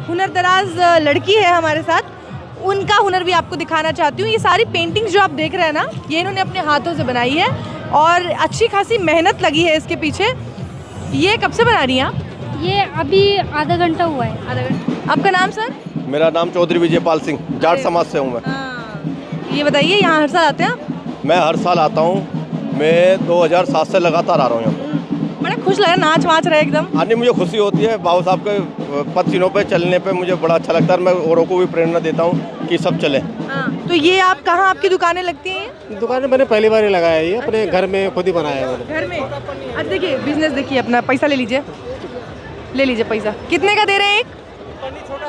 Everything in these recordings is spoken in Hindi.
हुनरदराज लड़की है हमारे साथ, उनका हुनर भी आपको दिखाना चाहती हूँ। ये सारी पेंटिंग्स जो आप देख रहे हैं ना, ये इन्होंने अपने हाथों से बनाई है और अच्छी खासी मेहनत लगी है इसके पीछे। ये कब से बना रही हैं आप? ये अभी आधा घंटा हुआ है। आधा घंटा। आपका नाम सर? मेरा नाम चौधरी विजयपाल सिंह, जाट समाज से हूँ मैं। ये बताइए, यहाँ हर साल आते हैं आप? मैं हर साल आता हूँ, मैं 2007 से लगातार आ रहा हूँ यहाँ। बड़ा खुश लग रहा है, नाच वाच रहे एकदम। आने मुझे खुशी होती है, बाबू साहब के पद चिन्हों पे चलने पे मुझे बड़ा अच्छा लगता है। मैं औरों को भी प्रेरणा देता हूँ कि सब चले। तो ये आप कहाँ आपकी दुकानें लगती हैं? दुकान मैंने पहली बार ही लगाया है, ये अपने घर में खुद ही बनाया है मैंने। घर में? अच्छा देखिए, बिजनेस देखिए अपना। पैसा ले लीजिए पैसा। कितने का दे रहे हैं एक?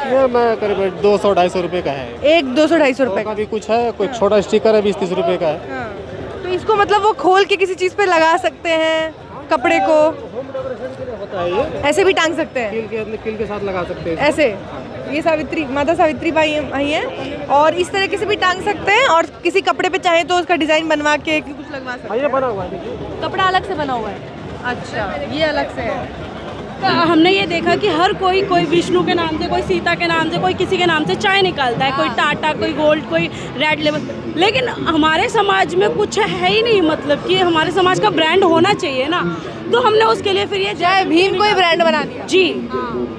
ये मैं करीब 200-250 रुपये का है। एक 200-250 रुपये का भी कुछ है, कोई छोटा स्टिकर है 20-30 रुपये का है। तो इसको मतलब वो खोल के किसी चीज़ पे लगा सकते हैं, कपड़े को होता है ये, ऐसे भी टांग सकते हैं, कील के साथ लगा सकते हैं ऐसे। ये सावित्री माता सावित्री बाई आई हैं और इस तरीके से भी टांग सकते हैं और किसी कपड़े पे चाहे तो उसका डिजाइन बनवा के कुछ लगवा सकते हैं। ये बना हुआ है, कपड़ा अलग से बना हुआ है। अच्छा, ये अलग से है। हमने ये देखा कि हर कोई विष्णु के नाम से, कोई सीता के नाम से, कोई किसी के नाम से चाय निकालता है। कोई टाटा, कोई गोल्ड, कोई रेड लेबल। लेकिन हमारे समाज में कुछ है ही नहीं, मतलब कि हमारे समाज का ब्रांड होना चाहिए ना। तो हमने उसके लिए फिर ये जय भीम को ही ब्रांड बना दिया जी।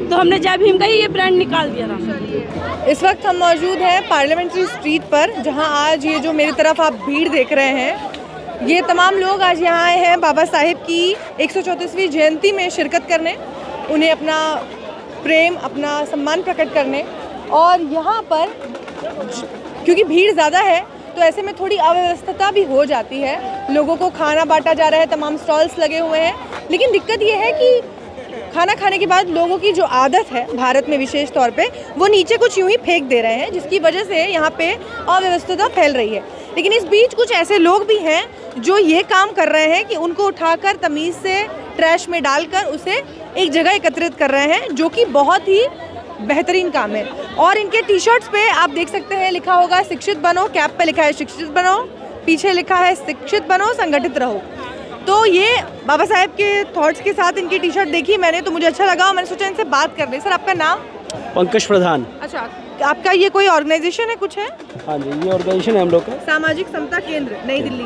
तो हमने जय भीम का ही ये ब्रांड निकाल दिया था। इस वक्त हम मौजूद हैं पार्लियामेंट्री स्ट्रीट पर, जहां आज ये जो मेरी तरफ आप भीड़ देख रहे हैं, ये तमाम लोग आज यहाँ आए हैं बाबा साहेब की 134वीं जयंती में शिरकत करने, उन्हें अपना प्रेम, अपना सम्मान प्रकट करने। और यहाँ पर क्योंकि भीड़ ज़्यादा है तो ऐसे में थोड़ी अव्यवस्था भी हो जाती है। लोगों को खाना बांटा जा रहा है, तमाम स्टॉल्स लगे हुए हैं, लेकिन दिक्कत ये है कि खाना खाने के बाद लोगों की जो आदत है भारत में विशेष तौर पे, वो नीचे कुछ यूं ही फेंक दे रहे हैं, जिसकी वजह से यहाँ पे अव्यवस्था फैल रही है। लेकिन इस बीच कुछ ऐसे लोग भी हैं जो ये काम कर रहे हैं कि उनको उठाकर तमीज़ से ट्रैश में डालकर उसे एक जगह एकत्रित कर रहे हैं, जो कि बहुत ही बेहतरीन काम है। और इनके टी शर्ट्स पे आप देख सकते हैं लिखा होगा शिक्षित बनो, कैप पे लिखा है शिक्षित बनो, पीछे लिखा है शिक्षित बनो संगठित रहो। तो ये बाबा साहेब के थॉट्स के साथ इनकी टी शर्ट देखी मैंने, तो मुझे अच्छा लगा और मैंने सोचा इनसे बात कर ले। सर आपका नाम? पंकज प्रधान। अच्छा, आपका ये कोई ऑर्गेनाइजेशन है, कुछ है? हाँ जी, ये ऑर्गेनाइजेशन है हम लोग का, सामाजिक समता केंद्र नई दिल्ली।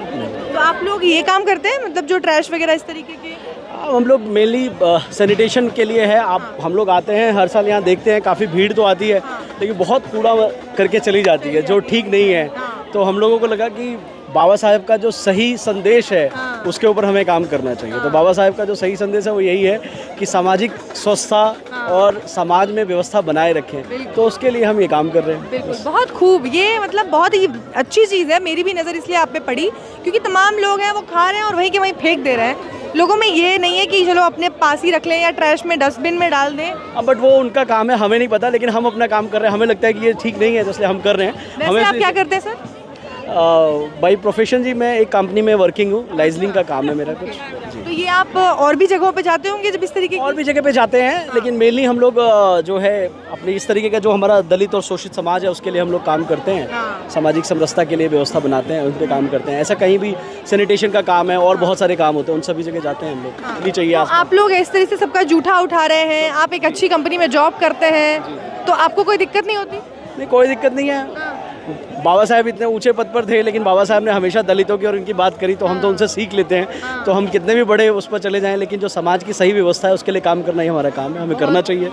तो आप लोग ये काम करते हैं, मतलब जो ट्रैश वगैरह इस तरीके के? हम लोग मेनली सैनिटेशन के लिए है। हम लोग आते हैं हर साल, यहाँ देखते हैं काफ़ी भीड़ तो आती है, लेकिन बहुत कूड़ा करके चली जाती है जो ठीक नहीं है। तो हम लोगों को लगा कि बाबा साहेब का जो सही संदेश है उसके ऊपर हमें काम करना चाहिए। तो बाबा साहेब का जो सही संदेश है वो यही है कि सामाजिक स्वच्छता और समाज में व्यवस्था बनाए रखें, तो उसके लिए हम ये काम कर रहे हैं। बिल्कुल, बहुत खूब। ये मतलब बहुत ही अच्छी चीज़ है। मेरी भी नज़र इसलिए आप पे पड़ी क्योंकि तमाम लोग हैं वो खा रहे हैं और वहीं के वहीं फेंक दे रहे हैं। लोगों में ये नहीं है कि चलो अपने पास ही रख लें या ट्रैश में डस्टबिन में डाल दें। बट वो उनका काम है, हमें नहीं पता, लेकिन हम अपना काम कर रहे हैं। हमें लगता है कि ये ठीक नहीं है, तो इसलिए हम कर रहे हैं। वैसे आप क्या करते हैं सर? बाई प्रोफेशन जी मैं एक कंपनी में वर्किंग हूँ, लाइजनिंग का काम है मेरा कुछ जी। तो ये आप और भी जगहों पे जाते होंगे जब इस तरीके और भी जगह पे जाते हैं, लेकिन मेनली हम लोग जो है अपने इस तरीके का जो हमारा दलित और शोषित समाज है उसके लिए हम लोग काम करते हैं। सामाजिक समरसता के लिए व्यवस्था बनाते हैं, उन पर काम करते हैं। ऐसा कहीं भी सैनिटेशन का काम है और बहुत सारे काम होते हैं, उन सभी जगह जाते हैं हम लोग। नहीं चाहिए आप लोग इस तरह से सबका जूठा उठा रहे हैं, आप एक अच्छी कंपनी में जॉब करते हैं, तो आपको कोई दिक्कत नहीं होती? नहीं, कोई दिक्कत नहीं है। बाबा साहेब इतने ऊंचे पद पर थे, लेकिन बाबा साहेब ने हमेशा दलितों की और उनकी बात करी, तो हम तो उनसे सीख लेते हैं। तो हम कितने भी बड़े उस पर चले जाएं, लेकिन जो समाज की सही व्यवस्था है उसके लिए काम करना ही हमारा काम है, हमें करना चाहिए।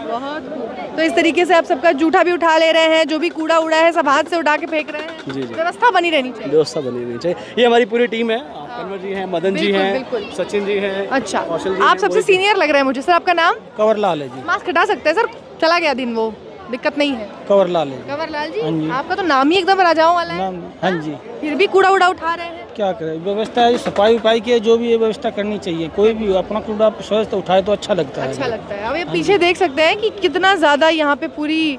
तो इस तरीके से आप सबका जूठा भी उठा ले रहे हैं, जो भी कूड़ा उड़ा है सब हाथ से उठा के फेंक रहे हैं। जी जी, व्यवस्था बनी रहनी चाहिए। व्यवस्था बनी रहनी चाहिए। ये हमारी पूरी टीम है, कन्वर जी हैं, मदन जी हैं, सचिन जी हैं। अच्छा, आप सबसे सीनियर लग रहे हैं मुझे। सर आपका नाम? कंवरलाल है जी। मास्क हटा सकते हैं सर, चला गया दिन, वो दिक्कत नहीं है। कंवरलाल है। कंवरलाल जी, आपका तो नाम ही एकदम राजाओं वाला है। हाँ जी। फिर भी कूड़ा उड़ा उठा रहे हैं। क्या करें, व्यवस्था है, सफाई उपाई की जो भी ये व्यवस्था करनी चाहिए। कोई भी अपना कूड़ा स्वस्थ उठाए तो अच्छा लगता है। अच्छा लगता है। अब ये पीछे देख सकते हैं कि कितना ज़्यादा यहाँ पे पूरी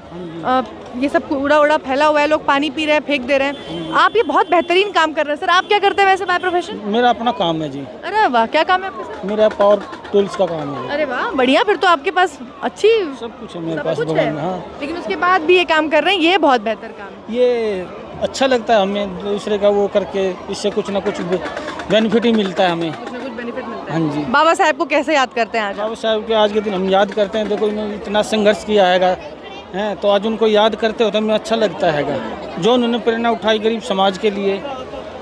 ये सब कूड़ा उड़ा फैला हुआ है, लोग पानी पी रहे हैं, फेंक दे रहे हैं। आप ये बहुत बेहतरीन काम कर रहे हैं। सर आप क्या करते हैं वैसे बाय प्रोफेशन? मेरा अपना काम है जी। अरे वाह, क्या काम है आपके सर? मेरा पावर टूल्स का काम है। अरे वाह, बढ़िया। फिर तो आपके पास अच्छी सब कुछ है मेरे सब पास कुछ बगल है। में। हाँ, लेकिन उसके बाद भी ये काम कर रहे हैं, ये बहुत बेहतर काम है। ये अच्छा लगता है हमें, दूसरे का वो करके, इससे कुछ ना कुछ बेनिफिट ही मिलता है हमें। कुछ ना कुछ बेनिफिट मिलता हाँ है। जी। बाबा साहब को कैसे याद करते हैं आज? बाबा साहब के आज के दिन हम याद करते हैं। देखो इन्होंने इतना संघर्ष किया है हैं, तो आज उनको याद करते हो तो हमें अच्छा लगता हैगा। जो उन्होंने प्रेरणा उठाई गरीब समाज के लिए,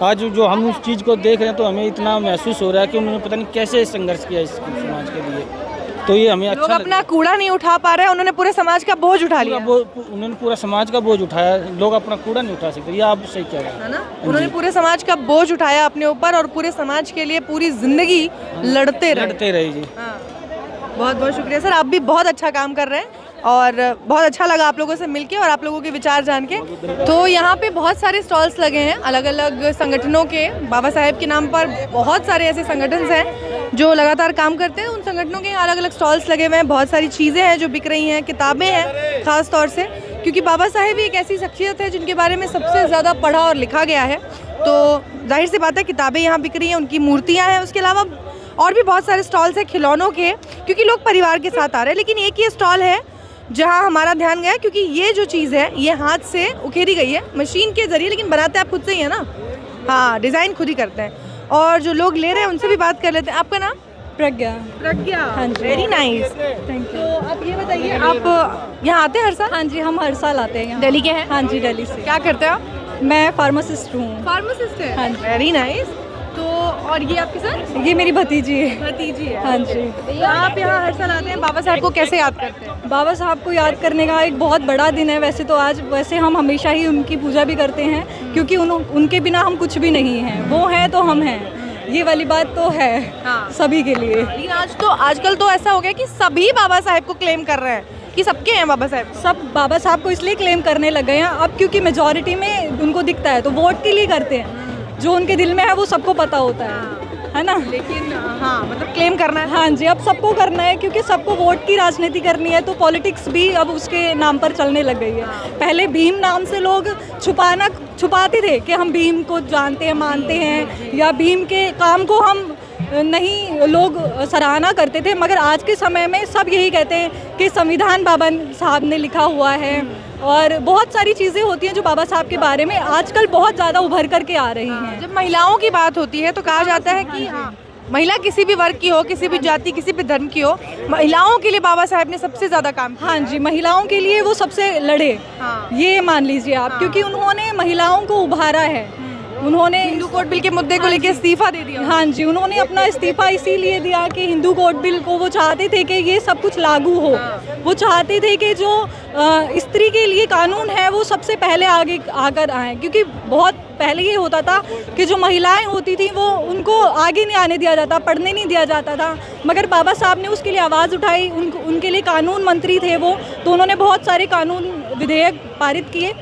आज जो हम उस चीज़ को देख रहे हैं तो हमें इतना महसूस हो रहा है कि उन्होंने पता नहीं कैसे संघर्ष किया इस समाज के लिए। तो ये हमें लोग अच्छा अपना कूड़ा नहीं उठा पा रहे हैं, उन्होंने पूरे समाज का बोझ उठा लिया उन्होंने पूरा समाज का बोझ उठाया। लोग अपना कूड़ा नहीं उठा सकते, ये आप सही कह रहे हैं। है ना। उन्होंने पूरे समाज का बोझ उठाया अपने ऊपर और पूरे समाज के लिए पूरी जिंदगी लड़ते रहे जी। हाँ। बहुत बहुत शुक्रिया सर, आप भी बहुत अच्छा काम कर रहे हैं और बहुत अच्छा लगा आप लोगों से मिलके और आप लोगों के विचार जान के। तो यहाँ पे बहुत सारे स्टॉल्स लगे हैं अलग अलग संगठनों के। बाबा साहेब के नाम पर बहुत सारे ऐसे संगठन हैं जो लगातार काम करते हैं। उन संगठनों के अलग अलग स्टॉल्स लगे हुए हैं, बहुत सारी चीज़ें हैं जो बिक रही हैं, किताबें हैं ख़ास तौर से, क्योंकि बाबा साहेब एक ऐसी शख्सियत है जिनके बारे में सबसे ज़्यादा पढ़ा और लिखा गया है। तो जाहिर सी बात है किताबें यहाँ बिक रही हैं, उनकी मूर्तियाँ हैं। उसके अलावा और भी बहुत सारे स्टॉल्स हैं खिलौनों के, क्योंकि लोग परिवार के साथ आ रहे हैं। लेकिन एक ये स्टॉल है जहाँ हमारा ध्यान गया, क्योंकि ये जो चीज़ है ये हाथ से उकेरी गई है मशीन के ज़रिए, लेकिन बनाते आप खुद से ही है ना। हाँ, डिज़ाइन खुद ही करते हैं। और जो लोग ले रहे हैं उनसे भी बात कर लेते हैं। आपका नाम? प्रज्ञा। प्रज्ञा, हाँ जी। Very nice, thank you. तो आप ये बताइए, आप यहाँ आते हैं हर साल? हाँ जी, हम हर साल आते हैं यहाँ। दिल्ली के हैं? हाँ जी, दिल्ली से। क्या करते हैं आप? मैं फार्मासिस्ट हूँ। फार्मासिस्ट है? हाँ जी। Very nice. तो और ये आपके साथ? ये मेरी भतीजी है। भतीजी है? हाँ जी। तो आप यहाँ हर साल आते हैं, बाबा साहब को कैसे याद करते हैं? बाबा साहब को याद करने का एक बहुत बड़ा दिन है वैसे तो आज। वैसे हम हमेशा ही उनकी पूजा भी करते हैं, क्योंकि उनके बिना हम कुछ भी नहीं हैं। वो हैं तो हम हैं, ये वाली बात तो है। हाँ। सभी के लिए। लेकिन आजकल तो ऐसा हो गया कि सभी बाबा साहेब को क्लेम कर रहे हैं कि सबके हैं बाबा साहेब। सब बाबा साहब को इसलिए क्लेम करने लग गए हैं अब, क्योंकि मेजॉरिटी में उनको दिखता है तो वोट के लिए करते हैं। जो उनके दिल में है वो सबको पता होता है ना। लेकिन हाँ, मतलब क्लेम करना है। हाँ जी, अब सबको करना है, क्योंकि सबको वोट की राजनीति करनी है, तो पॉलिटिक्स भी अब उसके नाम पर चलने लग गई है। पहले भीम नाम से लोग छुपाते थे कि हम भीम को जानते हैं, मानते हैं, या भीम के काम को हम नहीं लोग सराहना करते थे। मगर आज के समय में सब यही कहते हैं कि संविधान बाबा साहब ने लिखा हुआ है, और बहुत सारी चीज़ें होती हैं जो बाबा साहब के बारे में आजकल बहुत ज़्यादा उभर करके आ रही हैं। जब महिलाओं की बात होती है तो कहा जाता है कि हाँ, महिला किसी भी वर्ग की हो, किसी भी जाति, किसी भी धर्म की हो, महिलाओं के लिए बाबा साहब ने सबसे ज़्यादा काम किया। हाँ जी, महिलाओं के लिए वो सबसे लड़े। हाँ। ये मान लीजिए आप। क्योंकि उन्होंने महिलाओं को उभारा है। उन्होंने हिंदू कोड बिल के मुद्दे को लेकर इस्तीफा दे दिया। हाँ जी, उन्होंने अपना इस्तीफा इसीलिए दिया कि हिंदू कोड बिल को वो चाहते थे कि ये सब कुछ लागू हो। वो चाहते थे कि जो स्त्री के लिए कानून है वो सबसे पहले आगे आकर आए, क्योंकि बहुत पहले ये होता था कि जो महिलाएं होती थी वो उनको आगे नहीं आने दिया जाता, पढ़ने नहीं दिया जाता था। मगर बाबा साहब ने उसके लिए आवाज़ उठाई, उनके लिए कानून मंत्री थे वो, तो उन्होंने बहुत सारे कानून विधेयक पारित किए।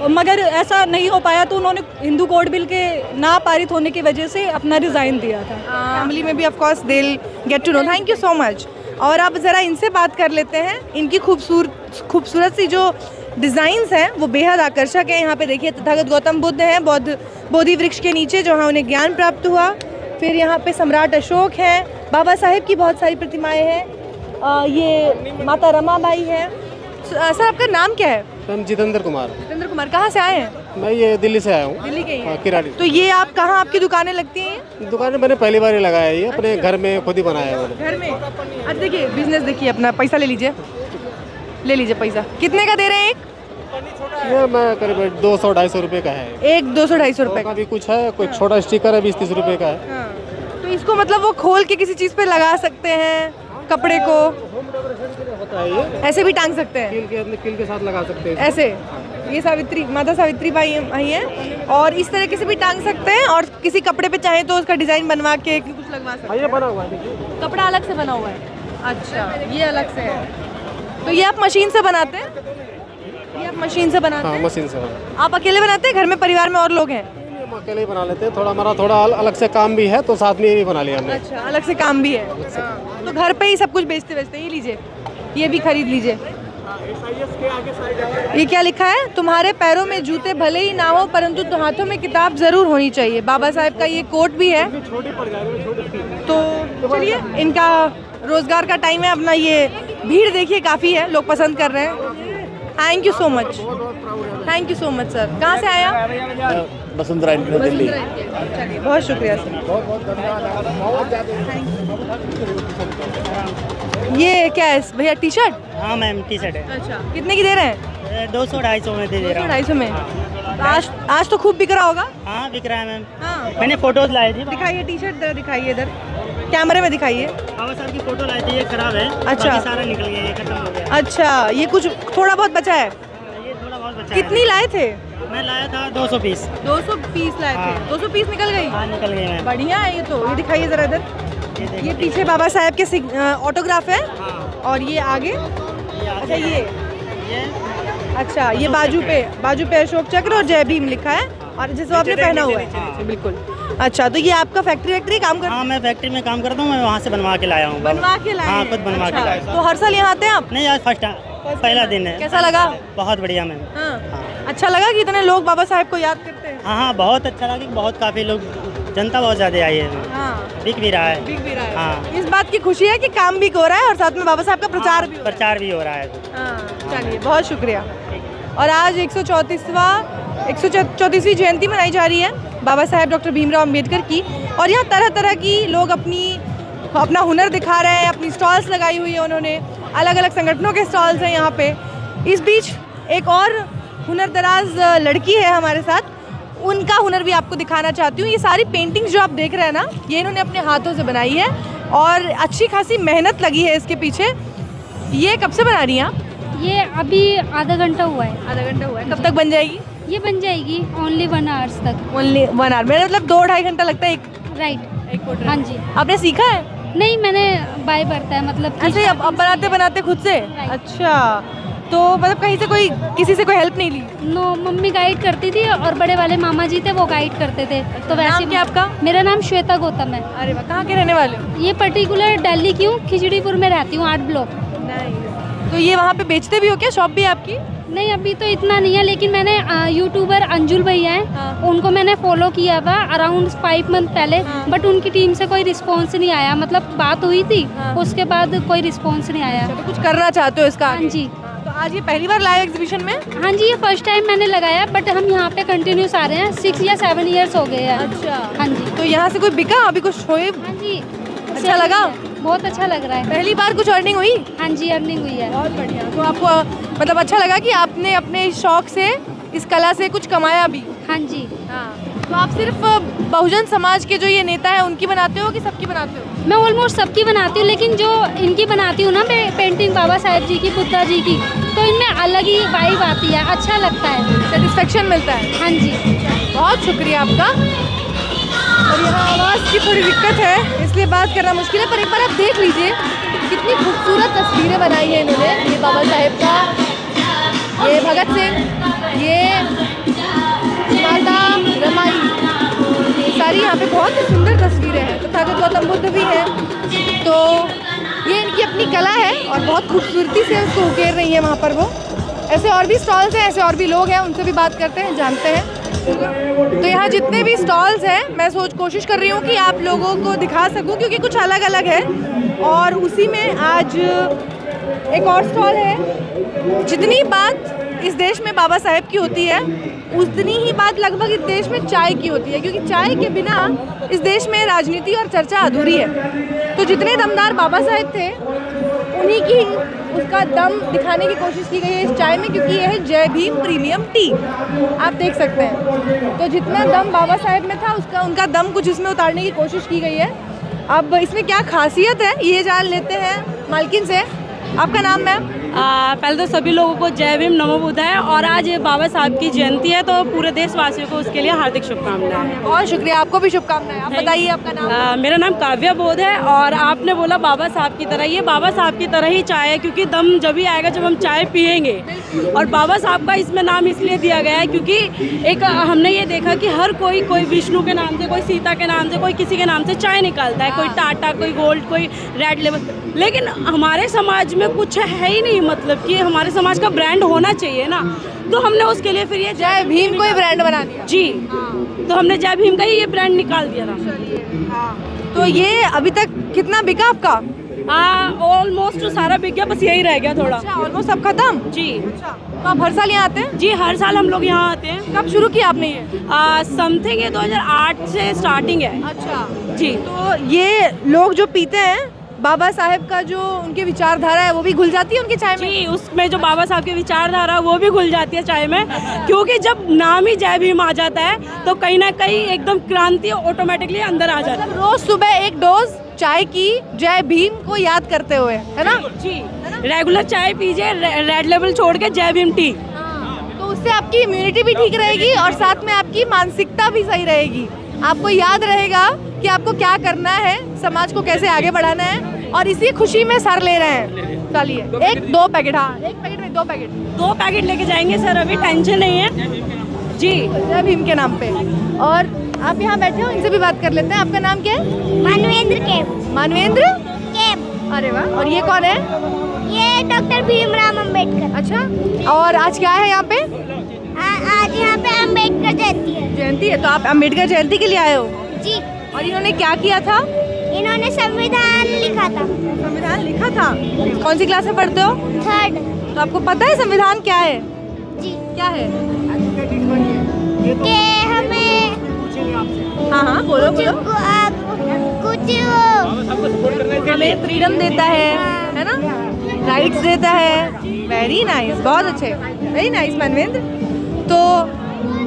मगर ऐसा नहीं हो पाया तो उन्होंने हिंदू कोड बिल के ना पारित होने की वजह से अपना रिज़ाइन दिया था। फैमिली में भी of course they will get to know. Thank you so much. और अब ज़रा इनसे बात कर लेते हैं। इनकी खूबसूरत सी जो डिज़ाइंस हैं वो बेहद आकर्षक है। यहाँ पे देखिए तथागत गौतम बुद्ध हैं बोधि वृक्ष के नीचे, जहाँ उन्हें ज्ञान प्राप्त हुआ। फिर यहाँ पे सम्राट अशोक हैं, बाबा साहेब की बहुत सारी प्रतिमाएँ हैं। ये माता रमाबाई है। सर, आपका नाम क्या है? मैम जितेंद्र कुमार। जितेंद्र कुमार, कहाँ से आए हैं? मैं ये दिल्ली से आया हूँ। दिल्ली के ही हैं? हाँ, किराड़ी। तो ये आप कहाँ, आपकी दुकानें लगती हैं? दुकान मैंने पहली बार ही लगाया है, ये अपने घर में खुद ही बनाया है मैंने। घर में? अच्छा, देखिए बिजनेस देखिए अपना। पैसा ले लीजिए पैसा। कितने का दे रहे हैं एक? ये मैं करीब 200-250 रुपये का है। एक 200-250 रुपये का भी कुछ है, कोई छोटा स्टिकर है 20-30 रुपये का है। तो इसको मतलब वो खोल के किसी चीज़ पे लगा सकते हैं, कपड़े को होता है ये, ऐसे भी टांग सकते हैं, कील के साथ लगा सकते हैं ऐसे। ये माता सावित्री बाई आई हैं, और इस तरीके से भी टांग सकते हैं, और किसी कपड़े पे चाहे तो उसका डिज़ाइन बनवा के कुछ लगवा सकते हैं। ये बना हुआ है, देखिए कपड़ा अलग से बना हुआ है? अच्छा, ये अलग से है। तो ये आप मशीन से बनाते हैं? ये आप मशीन से बनाते हाँ, हैं? मशीन से बना। आप अकेले बनाते हैं? घर में परिवार में और लोग हैं? हम अकेले ही बना लेते हैं। हमारा थोड़ा अलग से काम भी है, तो साथ में ये भी बना लिया हमने। अच्छा, अलग से काम भी है। तो घर पे ही सब कुछ बेचते ये लीजिए, ये भी खरीद लीजिए। ये क्या लिखा है? तुम्हारे पैरों में जूते भले ही ना हो, परंतु तो हाथों में किताब जरूर होनी चाहिए। बाबा साहेब का ये कोट भी है। तो चलिए, इनका रोजगार का टाइम है अपना। ये भीड़ देखिए काफ़ी है, लोग पसंद कर रहे हैं। Thank you so much sir. कहाँ से आया? वसुंधरा इंटर दिल्ली। चलिए, बहुत शुक्रिया सर। ये क्या है भैया, टी शर्ट? हाँ मैम, टी शर्ट है। अच्छा, कितने की दे रहे हैं? 200-250 में दे रहा हूँ। 250 में। आज तो खूब बिक रहा होगा। हाँ बिक रहा है मैम। हाँ, मैंने फोटोज लाई थी। दिखाइए टी शर्ट, दिखाइए इधर कैमरे में दिखाइए। बाबा साहब की फोटो लाई थी, ये खराब है। अच्छा। बाकी सारा निकल गया, ये खत्म हो गया। अच्छा, ये कुछ थोड़ा बहुत बचा है। ये थोड़ा बहुत बचा कितनी लाए थे? है। मैं लाया था 200 पीस। 200 पीस लाए थे। हाँ। 200 पीस निकल गई। हाँ निकल गए मैम। बढ़िया है ये तो। ये दिखाइए जरा इधर। ये पीछे बाबा साहेब के ऑटोग्राफ है। हाँ। और ये आगे, अच्छा ये अच्छा, ये बाजू पे अशोक चक्र और जय भीम लिखा है, और जैसे आपने पहना हुआ है। बिल्कुल। अच्छा, तो ये आपका फैक्ट्री काम कर? हाँ मैं फैक्ट्री में काम करता हूँ, मैं वहाँ से बनवा के लाया हूँ। बनवा के लाए? हाँ खुद बनवा के लाया। तो हर साल यहाँ आते हैं आप? नहीं, आज फर्स्ट पहला दिन है। कैसा लगा? बहुत बढ़िया मैम। हाँ। अच्छा लगा कि इतने लोग बाबा साहेब को याद करते हैं? हाँ हाँ, बहुत अच्छा लगा। बहुत काफ़ी लोग, जनता बहुत ज़्यादा आई है। हाँ, बिक भी रहा है। बिक भी रहा है। हाँ। इस बात की खुशी है कि काम भी हो रहा है और साथ में बाबा साहब का प्रचार भी हो रहा है। प्रचार भी हो रहा है। हाँ, चलिए बहुत शुक्रिया। और आज 134वीं जयंती मनाई जा रही है बाबा साहेब डॉक्टर भीमराव अंबेडकर की, और यहाँ तरह तरह की लोग अपना हुनर दिखा रहे हैं। अपनी स्टॉल्स लगाई हुई है उन्होंने, अलग अलग संगठनों के स्टॉल्स हैं यहाँ पे। इस बीच एक और हुनरदराज लड़की है हमारे साथ, उनका हुनर भी आपको दिखाना चाहती हूँ। ये सारी पेंटिंग्स जो आप देख रहे हैं ना, ये इन्होंने अपने हाथों से बनाई है और अच्छी खासी मेहनत लगी है इसके पीछे। ये कब से बना रही हैं आप? ये अभी आधा घंटा हुआ है। आधा घंटा हुआ है। कब तक बन जाएगी? ये बन जाएगी ओनली 1 आवर्स तक। Only 1 hour? मेरा मतलब 2-2.5 घंटा लगता है एक राइट। पोर्ट्रेट। हाँ जी। आपने सीखा है? नहीं, मैंने बाय बरता है, मतलब अच्छा, ये अब बनाते खुद से? अच्छा, तो मतलब कहीं से किसी से कोई हेल्प नहीं ली? नो, मम्मी गाइड करती थी और बड़े वाले मामा जी थे, वो गाइड करते थे। तो वैसे नाम क्या आपका? मेरा नाम श्वेता गौतम है। अरे वाह, कहाँ के रहने वाले हो? ये पर्टिकुलर दिल्ली की हूँ, खिचड़ीपुर में रहती हूँ, 8 ब्लॉक। तो ये वहाँ पे बेचते भी हो क्या? शॉप भी है आपकी? नहीं, अभी तो इतना नहीं है, लेकिन मैंने यूट्यूबर अंजुल भैया हैं, हाँ। उनको मैंने फॉलो किया था अराउंड 5 मंथ पहले। हाँ। बट उनकी टीम से कोई रिस्पॉन्स नहीं आया, मतलब बात हुई थी, हाँ। उसके बाद कोई रिस्पॉन्स नहीं आया। तो कुछ करना चाहते हो इसका? हाँ जी। तो आज ये पहली बार लाए एग्जीबिशन में? हाँ जी, ये फर्स्ट टाइम मैंने लगाया, बट हम यहाँ पे कंटिन्यूस आ रहे हैं, 6 या 7 ईयर्स हो गए हैं। अच्छा। हाँ जी। तो यहाँ से कोई बिका अभी कुछ होए? हाँ जी। अच्छा लगा? बहुत अच्छा लग रहा है। पहली बार कुछ अर्निंग हुई? हाँ जी, अर्निंग हुई है। बहुत बढ़िया। तो आपको मतलब अच्छा लगा कि आपने अपने शौक से, इस कला से कुछ कमाया भी? हाँ जी। हाँ। तो आप सिर्फ बहुजन समाज के जो ये नेता है उनकी बनाते हो कि सबकी बनाते हो? मैं ऑलमोस्ट सबकी बनाती हूँ, लेकिन जो इनकी बनाती हूँ ना मैं पेंटिंग बाबा साहेब जी की, बुद्धा जी की, तो इनमें अलग ही वाइब आती है, अच्छा लगता है, सेटिस्फेक्शन मिलता है। हाँ जी। बहुत शुक्रिया आपका। और यहाँ आवाज़ की थोड़ी दिक्कत है, इसलिए बात करना मुश्किल है, पर एक बार आप देख लीजिए कितनी खूबसूरत तस्वीरें बनाई हैं इन्होंने। ये बाबा साहेब का, ये भगत सिंह, ये माता रमाई, सारी यहाँ पे बहुत ही सुंदर तस्वीरें हैं। तथागत गौतम बुद्ध भी हैं। तो ये इनकी अपनी कला है और बहुत खूबसूरती से उसको उकेर रही है वहाँ पर वो। ऐसे और भी स्टॉल्स हैं, ऐसे और भी लोग हैं, उनसे भी बात करते हैं, जानते हैं। तो यहाँ जितने भी स्टॉल्स हैं, मैं कोशिश कर रही हूँ कि आप लोगों को दिखा सकूँ, क्योंकि कुछ अलग अलग है। और उसी में आज एक और स्टॉल है। जितनी बात इस देश में बाबा साहेब की होती है, उतनी ही बात लगभग इस देश में चाय की होती है, क्योंकि चाय के बिना इस देश में राजनीति और चर्चा अधूरी है। तो जितने दमदार बाबा साहेब थे, उन्हीं की उसका दम दिखाने की कोशिश की गई है इस चाय में, क्योंकि यह है जय भीम प्रीमियम टी। आप देख सकते हैं। तो जितना दम बाबा साहेब में था, उनका दम कुछ इसमें उतारने की कोशिश की गई है। अब इसमें क्या खासियत है ये जान लेते हैं मालकिन से। आपका नाम मैम? पहले तो सभी लोगों को जय भीम नमो बुद्धाय, और आज ये बाबा साहब की जयंती है, तो पूरे देशवासियों को उसके लिए हार्दिक शुभकामनाएं। बहुत शुक्रिया, आपको भी शुभकामनाएं। आप बताइए आपका नाम? मेरा नाम काव्या बोध है, और आपने बोला बाबा साहब की तरह, ये बाबा साहब की तरह ही चाय है, क्योंकि दम जब ही आएगा जब हम चाय पियेंगे। और बाबा साहब का इसमें नाम इसलिए दिया गया है क्योंकि एक हमने ये देखा कि हर कोई विष्णु के नाम से, कोई सीता के नाम से, कोई किसी के नाम से चाय निकालता है, कोई टाटा, कोई गोल्ड, कोई रेड लेबल। लेकिन हमारे समाज में कुछ है ही नहीं, मतलब कि हमारे समाज का ब्रांड होना चाहिए ना, तो हमने उसके लिए फिर ये जय भीम को ही ब्रांड बना दिया जी। तो हमने जय भीम का ही ये ब्रांड निकाल दिया था। तो ये अभी तक कितना बिका आपका? ऑलमोस्ट सारा बिक गया, बस यही रह गया थोड़ा। अच्छा, ऑलमोस्ट सब खत्म जी। तो आप हर साल यहाँ आते हैं? जी, हर साल हम लोग यहाँ आते हैं। कब शुरू किया आपने ये? समथिंग ये 2008 से स्टार्टिंग है। अच्छा जी। तो ये लोग जो पीते हैं बाबा साहेब का जो उनके विचारधारा है वो भी घुल जाती है उनके चाय में? जी, उसमें जो बाबा साहब की विचारधारा वो भी घुल जाती है चाय में, क्योंकि जब नाम ही जय भीम आ जाता है तो कहीं ना कहीं एकदम क्रांति ऑटोमेटिकली अंदर आ जाती है। रोज सुबह एक डोज चाय की जय भीम को याद करते हुए, है ना? जी, रेगुलर चाय पीजिए, रेड लेबल छोड़ के जय भीम टी। तो उससे आपकी इम्यूनिटी भी ठीक रहेगी और साथ में आपकी मानसिकता भी सही रहेगी। आपको याद रहेगा कि आपको क्या करना है, समाज को कैसे आगे बढ़ाना है, और इसी खुशी में सर ले रहे हैं। चलिए, एक दो पैकेट, हाँ एक पैकेट में दो पैकेट लेके जाएंगे सर, अभी टेंशन नहीं है जी। जय भीम के नाम पे। और आप यहाँ बैठे हो, इनसे भी बात कर लेते हैं। आपका नाम क्या है? मानवेंद्र केम। मानवेंद्र केम। अरे वाह। और ये कौन है? ये डॉक्टर भीमराव अंबेडकर। अच्छा, और आज क्या है यहाँ पे? आज यहाँ पे अंबेडकर जयंती है। तो आप अंबेडकर जयंती के लिए आए हो? जी। और इन्होंने क्या किया था? इन्होंने संविधान लिखा था। संविधान लिखा था? कौन सी क्लास में पढ़ते हो? 3rd। तो आपको पता है संविधान क्या है? जी। क्या है? कि हमें हाँ बोलो कुछ हमें फ्रीडम देता है ना, राइट्स देता है। वेरी नाइस, बहुत अच्छे, वेरी नाइस मनवेंद्र। तो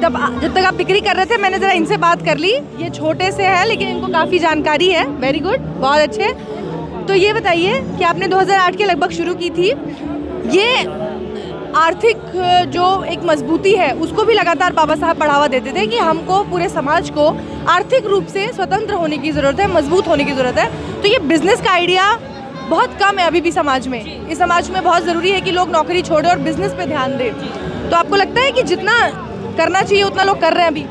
जब तक आप बिक्री कर रहे थे मैंने ज़रा इनसे बात कर ली। ये छोटे से है लेकिन इनको काफ़ी जानकारी है। वेरी गुड, बहुत अच्छे। तो ये बताइए कि आपने 2008 के लगभग शुरू की थी, ये आर्थिक जो एक मजबूती है उसको भी लगातार बाबा साहब बढ़ावा देते थे कि हमको पूरे समाज को आर्थिक रूप से स्वतंत्र होने की ज़रूरत है, मजबूत होने की ज़रूरत है। तो ये बिज़नेस का आइडिया बहुत कम है अभी भी समाज में। इस समाज में बहुत ज़रूरी है कि लोग नौकरी छोड़ें और बिज़नेस पे ध्यान दें। तो आपको लगता है कि जितना करना चाहिए उतना लोग कर रहे हैं अभी?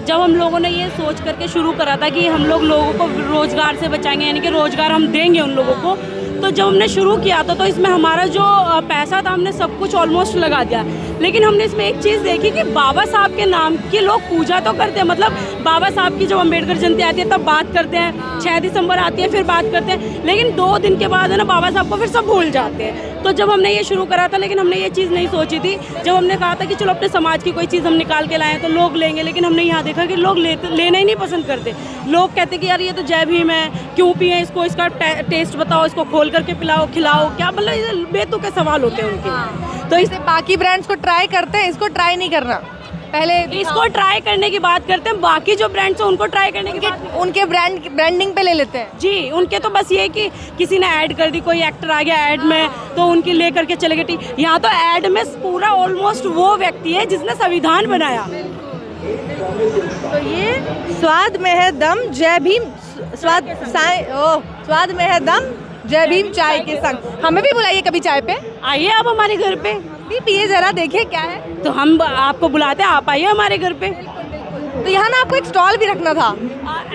जब हम लोगों ने ये सोच करके शुरू करा था कि हम लोग लोगों को रोज़गार से बचाएंगे, यानी कि रोज़गार हम देंगे उन लोगों को, तो जब हमने शुरू किया था तो इसमें हमारा जो पैसा था हमने सब कुछ ऑलमोस्ट लगा दिया। लेकिन हमने इसमें एक चीज़ देखी कि बाबा साहब के नाम की लोग पूजा तो करते हैं, मतलब बाबा साहब की जब अम्बेडकर जयंती आती है तब बात करते हैं, 6 दिसंबर आती है फिर बात करते हैं, लेकिन 2 दिन के बाद है ना बाबा साहब को फिर सब भूल जाते हैं। तो जब हमने ये शुरू करा था, लेकिन हमने ये चीज़ नहीं सोची थी, जब हमने कहा था कि चलो अपने समाज की कोई चीज़ हम निकाल के लाएँ तो लोग लेंगे, लेकिन हमने यहाँ देखा कि लोग लेना ही नहीं पसंद करते। लोग कहते कि यार ये तो जय भीम है, क्यों पिए इसको, इसका टेस्ट बताओ, इसको खोल करके पिलाओ, खिलाओ, क्या मतलब ये बेतुके सवाल होते हैं उनके। तो इसे बाकी ब्रांड्स को ट्राई करते हैं, इसको ट्राई नहीं करना, पहले इसको ट्राई करने की बात करते हैं, बाकी जो ब्रांड्स हैं उनको ट्राई करने की उनके ब्रांडिंग पे ले लेते हैं। जी, उनके तो बस ये कि किसी ने ऐड कर दी, कोई एक्टर आ गया ऐड में तो उनकी ले करके चले गए। यहाँ तो ऐड में पूरा ऑलमोस्ट वो व्यक्ति है जिसने संविधान बनाया। तो ये स्वाद में है दम जय भीम, स्वाद में है दम जय भीम चाय के संग। हमें भी बुलाइए कभी चाय पे, आइए आप हमारे घर पे, भी पिए जरा, देखिए क्या है। तो हम आपको बुलाते हैं, आप आइए हमारे घर पे। तो यहाँ ना आपको एक स्टॉल भी रखना था।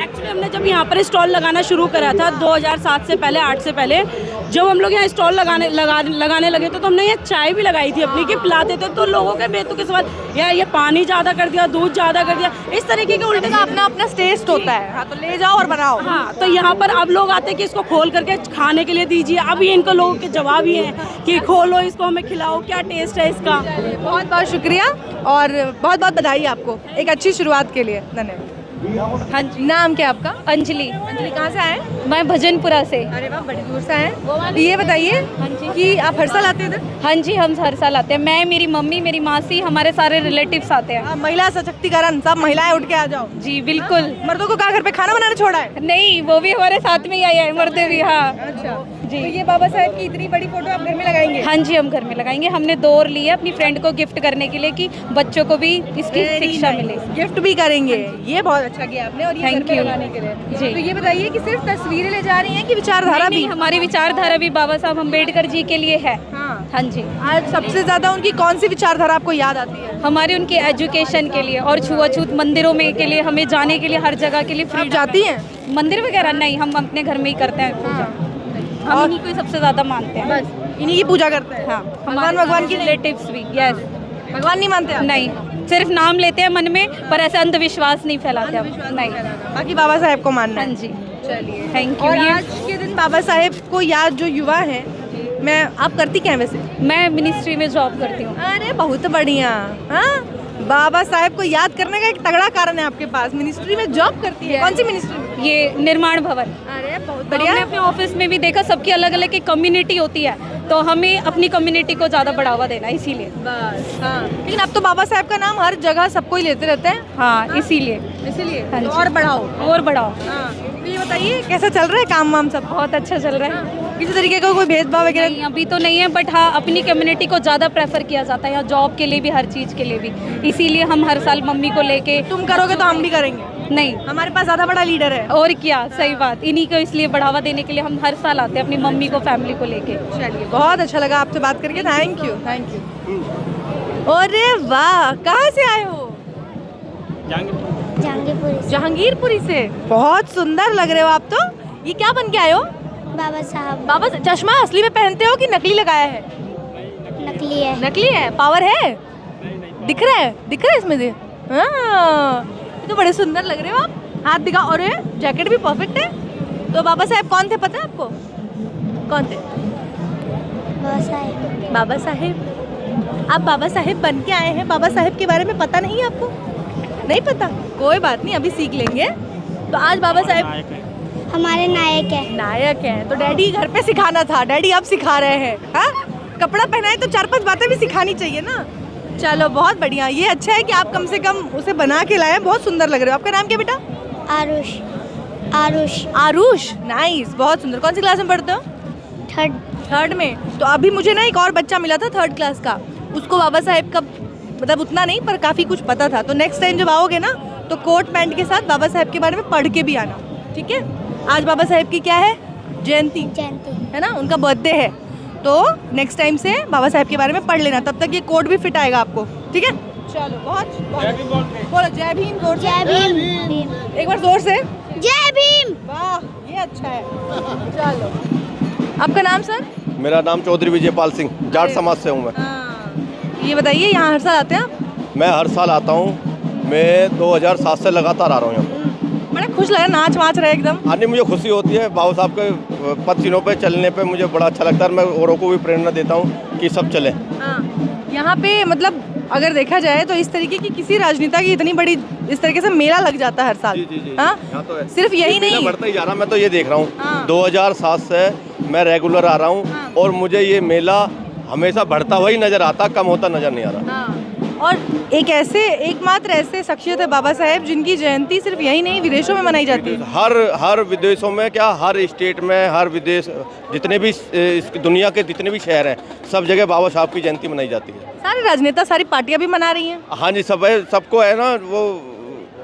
एक्चुअली हमने जब यहाँ पर स्टॉल लगाना शुरू करा था 2007 से पहले, 8 से पहले, जब हम लोग यहाँ स्टॉल लगाने लगे तो हमने ये चाय भी लगाई थी अपनी कि पिलाते थे, तो लोगों के बेतुके सवाल, यार ये पानी ज़्यादा कर दिया, दूध ज़्यादा कर दिया, इस तरीके के उल्टे। अपना अपना टेस्ट होता है, हाँ, तो ले जाओ और बनाओ। हाँ, तो यहाँ पर अब लोग आते हैं कि इसको खोल करके खाने के लिए दीजिए। अब ये इनको लोगों के जवाब ही हैं कि खोलो इसको, हमें खिलाओ, क्या टेस्ट है इसका। बहुत बहुत शुक्रिया और बहुत बहुत बधाई आपको एक अच्छी शुरुआत के लिए। धन्यवाद। हाँ जी। नाम क्या आपका? अंजलि। अंजलि कहाँ से आए? मैं भजनपुरा से। अरे वाह, बड़ी दूर से आए। ये बताइए कि आप हर साल आते हैं इधर? हाँ जी, हम हर साल आते हैं। मैं, मेरी मम्मी, मेरी मासी, हमारे सारे रिलेटिव्स आते हैं। महिला सशक्तिकरण, सब महिलाएं उठ के आ जाओ। जी बिल्कुल। मर्दों को कहा घर पे खाना बनाना छोड़ा है? नहीं, वो भी हमारे साथ में ही आए हैं, मर्द भी। हाँ अच्छा जी। तो ये बाबा साहब की इतनी बड़ी फोटो आप घर में लगाएंगे? हाँ जी, हम घर में लगाएंगे। हमने 2 और लिए अपनी फ्रेंड को गिफ्ट करने के लिए कि बच्चों को भी इसकी शिक्षा मिले। गिफ्ट भी करेंगे, ये बहुत अच्छा किया आपने। और ये घर पे लगाने के लिए जी। तो ये बताइए कि सिर्फ तस्वीरें ले जा रही हैं कि विचारधारा भी? हमारी विचारधारा भी बाबा साहब अम्बेडकर जी के लिए है। हाँ जी। आज सबसे ज्यादा उनकी कौन सी विचारधारा आपको याद आती है? हमारी उनकी एजुकेशन के लिए और छुआछूत मंदिरों में के लिए, हमें जाने के लिए हर जगह के लिए फ्री जाती हैं? मंदिर वगैरह नहीं, हम अपने घर में ही करते हैं पूजा। हम इन्हीं को सबसे ज्यादा मानते हैं, बस इन्हीं की पूजा करते हैं। हाँ, भगवान की रिलेटिव्स भी। यस, भगवान नहीं मानते आप? नहीं, सिर्फ नाम लेते हैं मन में, पर ऐसे अंधविश्वास नहीं फैलाते हम। नहीं, बाकी बाबा साहेब को मानना है। हाँ जी। चलिए, थैंक यू। और आज के दिन बाबा साहेब को याद जो युवा है, मैं आप करती क्या है वैसे? मैं मिनिस्ट्री में जॉब करती हूँ। अरे बहुत बढ़िया। हाँ, बाबा साहेब को याद करने का एक तगड़ा कारण है आपके पास। मिनिस्ट्री में जॉब करती है? कौन सी मिनिस्ट्री में? ये निर्माण भवन। अरे बहुत हमने बढ़िया। अपने ऑफिस में भी देखा, सबकी अलग अलग एक कम्युनिटी होती है, तो हमें अपनी कम्युनिटी को ज़्यादा बढ़ावा देना है, इसीलिए। बस हाँ, लेकिन अब तो बाबा साहेब का नाम हर जगह सबको ही लेते रहते हैं, हाँ, इसीलिए हाँ तो और बढ़ाओ। और बढ़ाओ। हाँ, तो ये बताइए कैसा चल रहा है काम वाम सब? बहुत अच्छा चल रहा है। किसी तरीके का कोई भेदभाव वगैरह? नहीं, अभी तो नहीं है, बट हाँ अपनी कम्युनिटी को ज़्यादा प्रेफर किया जाता है यहाँ, जॉब के लिए भी, हर चीज़ के लिए भी। इसीलिए हम हर साल मम्मी को लेके। तुम करोगे तो हम भी करेंगे। नहीं, हमारे पास ज़्यादा बड़ा लीडर है। और क्या, सही बात। इन्हीं को इसलिए बढ़ावा देने के लिए हम हर साल आते हैं अपनी मम्मी को, फैमिली को लेके। चलिए, बहुत अच्छा लगा आपसे बात करके। Thank you, thank you. अरे वाह, कहाँ से आए हो? जहांगीरपुरी जहांगीरपुरी से। बहुत सुंदर लग रहे हो आप तो। ये क्या बन के आए हो? बाबा साहब। बाबा चश्मा असली में पहनते हो कि नकली लगाया है? नकली है। नकली है। पावर है? दिख रहा है? दिख रहा है इसमें से? हाँ, ये तो बड़े सुंदर लग रहे हो आप। हाथ दिखाओ। और जैकेट भी परफेक्ट है। तो बाबा साहेब कौन थे पता है आपको? कौन थे? बाबा साहेब। बाबा साहेब। आप बाबा साहेब बन के आए हैं, बाबा साहेब के बारे में पता नहीं है आपको? नहीं पता? कोई बात नहीं, अभी सीख लेंगे। तो आज बाबा साहेब हमारे नायक है। नायक हैं, तो डैडी घर पे सिखाना था, डैडी अब सिखा रहे हैं। हाँ, कपड़ा पहनाए तो 4-5 बातें भी सिखानी चाहिए ना। चलो बहुत बढ़िया, ये अच्छा है कि आप कम से कम उसे बना के लाए। बहुत सुंदर लग रहे हो। आपका नाम क्या बेटा? आरुष। आरुष। आरुष, नाइस, बहुत सुंदर। कौन सी क्लास में पढ़ते हो? थर्ड में। तो अभी मुझे ना एक और बच्चा मिला था 3rd क्लास का, उसको बाबा साहेब का मतलब उतना नहीं पर काफ़ी कुछ पता था। तो नेक्स्ट टाइम जब आओगे ना तो कोट पैंट के साथ बाबा साहेब के बारे में पढ़ के भी आना, ठीक है? आज बाबा साहेब की क्या है? जयंती है ना, उनका बर्थडे है। तो नेक्स्ट टाइम से बाबा साहेब के बारे में पढ़ लेना, तब तक ये कोड भी फिट आएगा आपको, ठीक है? चलो, बहुत बोलो जय भीम। जय भीम। एक बार जोर से जय भीम। वाह, ये अच्छा है। चलो, आपका नाम सर? मेरा नाम चौधरी विजयपाल सिंह, जाट समाज से हूँ मैं। ये बताइए, यहाँ हर साल आते हैं आप? मैं हर साल आता हूँ। मैं 2007 से लगातार आ रहा हूँ यहाँ। बड़ा खुश लग रहा है, नाच वाच रहे एकदम। हाँ नहीं, मुझे खुशी होती है। बाबा साहब के पदचिन्हों पे चलने पे मुझे बड़ा अच्छा लगता है। मैं औरों को भी प्रेरणा देता हूँ कि सब चले। यहाँ पे मतलब अगर देखा जाए तो इस तरीके की किसी राजनेता की इतनी बड़ी इस तरीके से मेला लग जाता है हर साल। जी। हाँ, तो है। सिर्फ यही नहीं, बढ़ता ही जा रहा। मैं तो ये देख रहा हूँ, हाँ। 2007 से मैं रेगुलर आ रहा हूँ। हाँ। और मुझे ये मेला हमेशा बढ़ता हुआ ही नजर आता, कम होता नजर नहीं आ रहा। हाँ। और एकमात्र ऐसे शख्सियत है बाबा साहेब जिनकी जयंती सिर्फ यही नहीं विदेशों में मनाई जाती है। हर विदेशों में, क्या हर स्टेट में, हर विदेश, जितने भी दुनिया के जितने भी शहर हैं, सब जगह बाबा साहब की जयंती मनाई जाती है। सारे राजनेता, सारी पार्टियां भी मना रही हैं। हाँ जी, सब है, सबको है ना। वो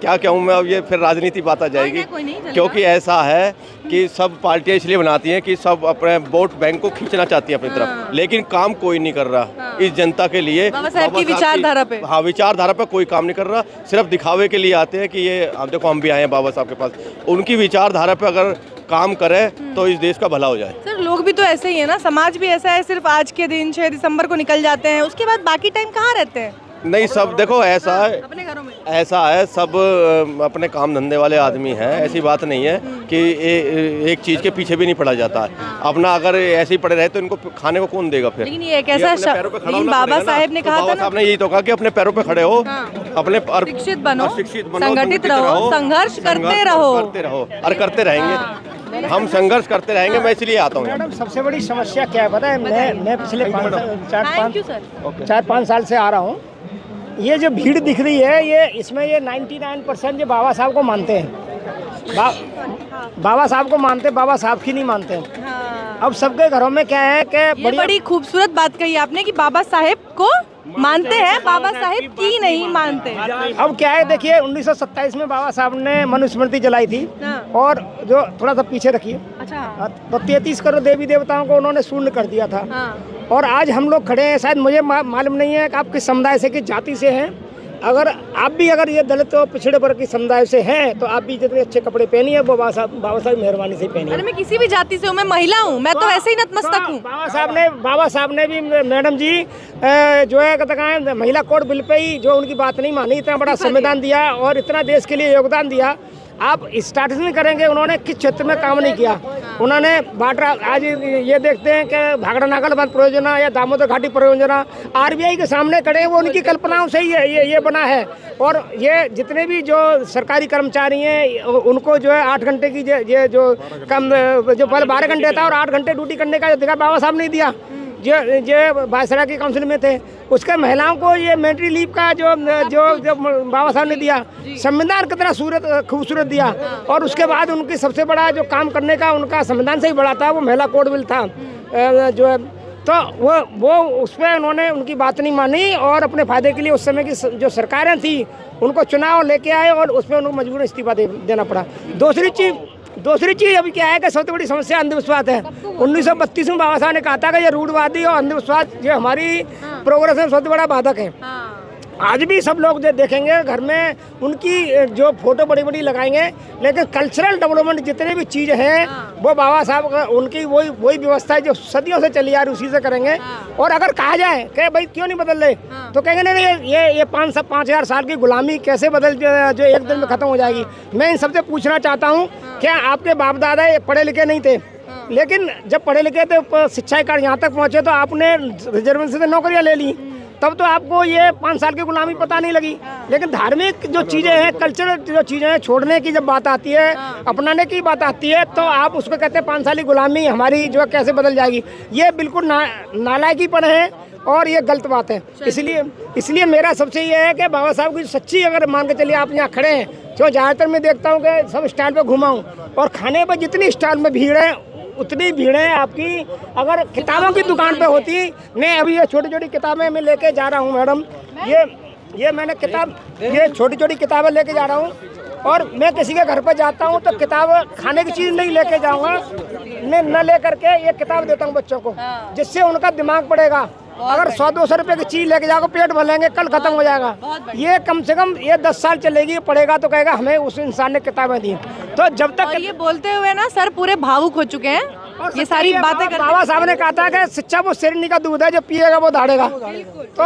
क्या कहूँ मैं, अब ये फिर राजनीति बात आ जाएगी। कोई नहीं चलेगा। क्योंकि ऐसा है कि सब पार्टियां इसलिए बनाती हैं कि सब अपने वोट बैंक को खींचना चाहती हैं अपनी तरफ, लेकिन काम कोई नहीं कर रहा इस जनता के लिए। बाबा साहब की विचारधारा पे। हाँ, विचारधारा पे कोई काम नहीं कर रहा। सिर्फ दिखावे के लिए आते हैं कि ये देखो हम भी आए हैं बाबा साहब के पास। उनकी विचारधारा पे अगर काम करे तो इस देश का भला हो जाए। सर, लोग भी तो ऐसे ही है ना, समाज भी ऐसा है, सिर्फ आज के दिन 6 दिसंबर को निकल जाते हैं, उसके बाद बाकी टाइम कहाँ रहते हैं? नहीं, सब देखो ऐसा है, अपने घरों में ऐसा है, सब अपने काम धंधे वाले आदमी हैं। ऐसी बात नहीं है कि एक चीज़ के पीछे भी नहीं पड़ा जाता है। अपना अगर ऐसे ही पड़े रहे तो इनको खाने को कौन देगा फिर? लेकिन ये एक ऐसा लेकिन बाबा साहेब ने कहा था ना, बाबा साहब ने यही तो कहा कि अपने पैरों पे खड़े हो, अपने शिक्षित बनो, संगठित संगठित रहो, संघर्ष करते रहो और करते रहेंगे। हम संघर्ष करते रहेंगे। मैं इसलिए आता हूँ। मैडम, सबसे बड़ी समस्या क्या है पता है? मैं पिछले 4-5 साल से आ रहा हूँ। ये जो भीड़ दिख रही है, ये इसमें ये 99% ये बाबा साहब को मानते हैं। बाबा साहब को मानते, बाबा साहब की नहीं मानते हैं। अब सबके घरों में क्या है कि बड़ी खूबसूरत बात कही आपने कि बाबा साहेब को मानते हैं, बाबा साहेब की नहीं मानते। अब क्या है, देखिए 1927 में बाबा साहब ने मनुस्मृति जलाई थी। और जो थोड़ा सा पीछे रखिए, तो 33 करोड़ देवी देवताओं को उन्होंने शून्य कर दिया था। और आज हम लोग खड़े हैं, शायद मुझे मालूम नहीं है कि आप किस समुदाय से, किस जाति से हैं। अगर आप भी अगर ये दलित और पिछड़े वर्ग की समुदाय से हैं तो आप भी जितने अच्छे कपड़े पहनिए बाबा साहब मेहरबानी से पहनिए। अरे मैं किसी भी जाति से हूँ, मैं महिला हूँ, मैं तो वैसे ही नतमस्तक हूँ। बाबा साहब ने भी मैडम जी जो है कहते महिला कोड बिल पे ही जो उनकी बात नहीं मानी, इतना बड़ा संविधान दिया और इतना देश के लिए योगदान दिया। आप स्टार्टिंग में करेंगे उन्होंने किस क्षेत्र में काम नहीं किया। उन्होंने वाटर, आज ये देखते हैं कि भाखड़ा नागल बंद परियोजना या दामोदर घाटी परियोजना आरबीआई के सामने खड़े हैं, वो उनकी कल्पनाओं से ही ये बना है। और ये जितने भी जो सरकारी कर्मचारी हैं उनको जो है 8 घंटे की ये जो कम जो पहले 12 घंटे था और 8 घंटे ड्यूटी करने का अधिकार बाबा साहब ने दिया, जो वायसराय की काउंसिल में थे। उसके महिलाओं को ये मिलिट्री लीव का जो बाबा साहब ने दिया, संविधान कितना खूबसूरत दिया। और उसके बाद उनकी सबसे बड़ा जो काम करने का उनका संविधान से ही बड़ा था, वो महिला कोड बिल था जो है। तो वो उस पर उन्होंने उनकी बात नहीं मानी और अपने फायदे के लिए उस समय की जो सरकारें थी उनको चुनाव लेके आए और उसमें उनको मजबूरन इस्तीफा देना पड़ा। दूसरी चीज़ अभी क्या है कि सबसे बड़ी समस्या अंधविश्वास है। 1932 में बाबा साहब ने कहा था कि ये रूढ़वादी और अंधविश्वास जो हमारी प्रोग्रेस में सबसे बड़ा बाधक है। आज भी सब लोग जो देखेंगे घर में उनकी जो फोटो बड़ी बड़ी लगाएंगे, लेकिन कल्चरल डेवलपमेंट जितने भी चीज़ हैं वो बाबा साहब उनकी वही व्यवस्था है जो सदियों से चली आ रही, उसी से करेंगे। और अगर कहा जाए कि भाई क्यों नहीं बदल रहे, तो कहेंगे नहीं ये 5,000 साल की गुलामी कैसे बदल जो एक दिन में ख़त्म हो जाएगी। मैं इन सबसे पूछना चाहता हूँ, क्या आपके बाप दादा पढ़े लिखे नहीं थे, लेकिन जब पढ़े लिखे थे शिक्षा कार्ड यहाँ तक पहुँचे तो आपने रिजर्वेशन से नौकरियाँ ले ली, तब तो आपको ये 5 साल की गुलामी पता नहीं लगी। लेकिन धार्मिक जो चीज़ें हैं, कल्चरल जो चीज़ें हैं, छोड़ने की जब बात आती है, अपनाने की बात आती है, तो आप उसको कहते हैं 5 साल की गुलामी हमारी जो है कैसे बदल जाएगी। ये बिल्कुल नालायकीपन है और ये गलत बात है। इसलिए मेरा सबसे ये है कि बाबा साहब की सच्ची अगर मान के चलिए आप यहाँ खड़े हैं, जो ज़्यादातर मैं देखता हूँ कि सब स्टैंड पर घुमाऊँ और खाने पर जितनी स्टैंड में भीड़ है उतनी भीड़ है आपकी अगर किताबों की दुकान पे होती। मैं अभी ये छोटी छोटी किताबें मैं लेके जा रहा हूँ मैडम, ये मैंने ये छोटी छोटी किताबें लेके जा रहा हूँ। और मैं किसी के घर पर जाता हूँ तो किताब खाने की चीज़ नहीं लेके जाऊँगा, मैं न ले करके ये किताब देता हूँ बच्चों को, जिससे उनका दिमाग पड़ेगा। अगर 100-200 रुपये की चीज़ लेके जाओगे पेट भर लेंगे, कल खत्म हो जाएगा। ये कम से कम ये 10 साल चलेगी, पड़ेगा तो कहेगा हमें उस इंसान ने किताबें दी। तो जब तक ये बोलते हुए ना सर पूरे भावुक हो चुके हैं, ये सारी बातें बाबा साहब ने कहा था कि शिक्षा वो शेरनी का दूध है, जो पिएगा वो दहाड़ेगा। तो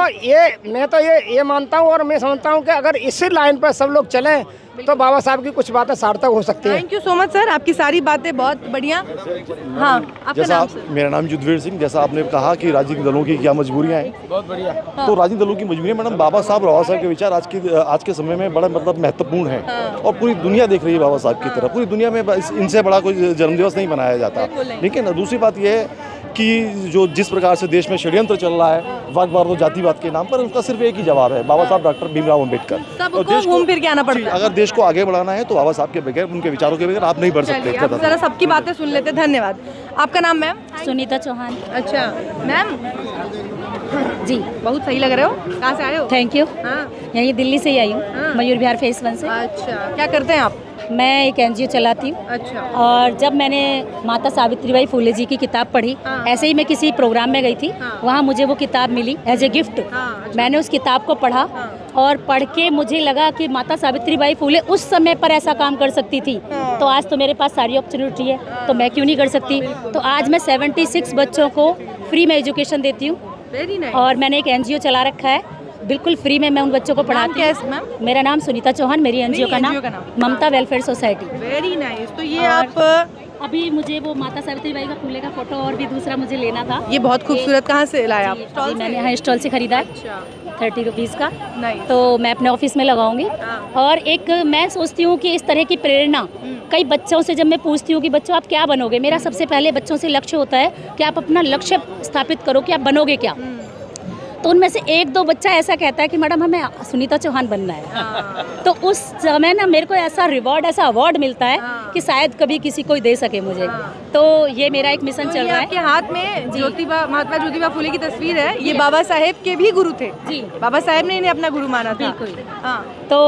मैं तो ये मानता हूँ और मैं समझता हूँ कि अगर इसी लाइन पर सब लोग चलें तो बाबा साहब की कुछ बातें सार्थक हो सकती है। Thank you so much sir, आपकी सारी बातें बहुत बढ़िया। हाँ, आपका नाम सर? मेरा नाम युद्धवीर सिंह। जैसा आपने कहा कि राजनीतिक दलों की क्या मजबूरियां हैं, बहुत बढ़िया। तो राजनीतिक दलों की मजबूरियां मैडम, बाबा साहब के विचार आज के समय में बड़ा महत्वपूर्ण है। और पूरी दुनिया देख रही है बाबा साहब की तरफ। पूरी दुनिया में इनसे बड़ा कोई जन्मदिवस नहीं मनाया जाता। लेकिन दूसरी बात यह है कि जो जिस प्रकार से देश में षड्यंत्र चल रहा है वादवाद और जातिवाद के नाम पर, उसका सिर्फ एक ही जवाब है, बाबा साहब डॉक्टर भीमराव अम्बेडकर। सबको घूम फिर के आना पड़ता है। अगर देश को आगे बढ़ाना है तो बाबा साहब के बगैर, उनके विचारों के बगैर आप नहीं बढ़ सकते। जरा सबकी बातें सुन लेते। धन्यवाद। आपका नाम मैम? सुनीता चौहान। अच्छा मैम जी, बहुत सही लग रहे हो। कहाँ से आए हो? Thank you. हाँ, यही दिल्ली से ही आई हूँ, मयूर विहार फेस 1 से। अच्छा, क्या करते हैं आप? मैं एक एनजीओ चलाती हूँ। अच्छा। और जब मैंने माता सावित्रीबाई फुले जी की किताब पढ़ी, ऐसे ही मैं किसी प्रोग्राम में गई थी, वहाँ मुझे वो किताब मिली एज ए गिफ्ट। मैंने उस किताब को पढ़ा और पढ़ के मुझे लगा कि माता सावित्रीबाई फुले उस समय पर ऐसा काम कर सकती थी, तो आज तो मेरे पास सारी अपॉर्चुनिटी है, तो मैं क्यों नहीं कर सकती। तो आज मैं 76 बच्चों को फ्री में एजुकेशन देती हूँ। और मैंने एक एनजीओ चला रखा है, बिल्कुल फ्री में मैं उन बच्चों को पढ़ाती हूँ। मेरा नाम सुनीता चौहान, मेरी एनजीओ का नाम ममता वेलफेयर सोसाइटी। Very nice. तो ये आप अभी मुझे वो माता सावित्रीबाई का फुले का फोटो और भी दूसरा मुझे लेना था। ये बहुत खूबसूरत, कहाँ से लाया आप? स्टॉल मैंने यहाँ स्टॉल से खरीदा है। 30 रुपीज़ का। तो मैं अपने ऑफिस में लगाऊंगी। और एक मैं सोचती हूँ कि इस तरह की प्रेरणा कई बच्चों से जब मैं पूछती हूँ कि बच्चों आप क्या बनोगे, मेरा सबसे पहले बच्चों से लक्ष्य होता है कि आप अपना लक्ष्य स्थापित करो कि आप बनोगे क्या। तो उनमें से 1-2 बच्चा ऐसा कहता है कि मैडम हमें सुनीता चौहान बनना है। तो उस समय ना मेरे को ऐसा रिवॉर्ड, ऐसा अवार्ड मिलता है कि शायद कभी किसी को दे सके मुझे। तो ये मेरा एक मिशन चल रहा है। आपके हाथ में महात्मा ज्योतिबा फुले की तस्वीर है। ये बाबा साहेब के भी गुरु थे जी। बाबा साहेब ने इन्हें अपना गुरु माना था। तो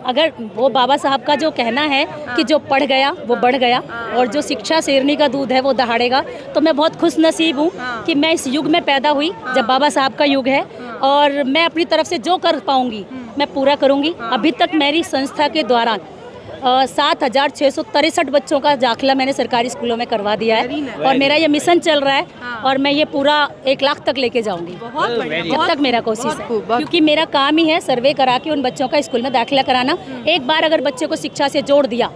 अगर वो बाबा साहब का जो कहना है कि जो पढ़ गया वो बढ़ गया और जो शिक्षा शेरनी का दूध है वो दहाड़ेगा, तो मैं बहुत खुश नसीब हूँ कि मैं इस युग में पैदा हुई जब बाबा साहब का युग है। और मैं अपनी तरफ से जो कर पाऊंगी मैं पूरा करूंगी। अभी तक मेरी संस्था के द्वारा 7,663 बच्चों का दाखिला मैंने सरकारी स्कूलों में करवा दिया है। और मेरा ये मिशन चल रहा है और मैं ये पूरा 1 लाख तक लेके जाऊंगी जब तक मेरा कोशिश है, क्योंकि मेरा काम ही है सर्वे करा के उन बच्चों का स्कूल में दाखिला कराना। एक बार अगर बच्चे को शिक्षा से जोड़ दिया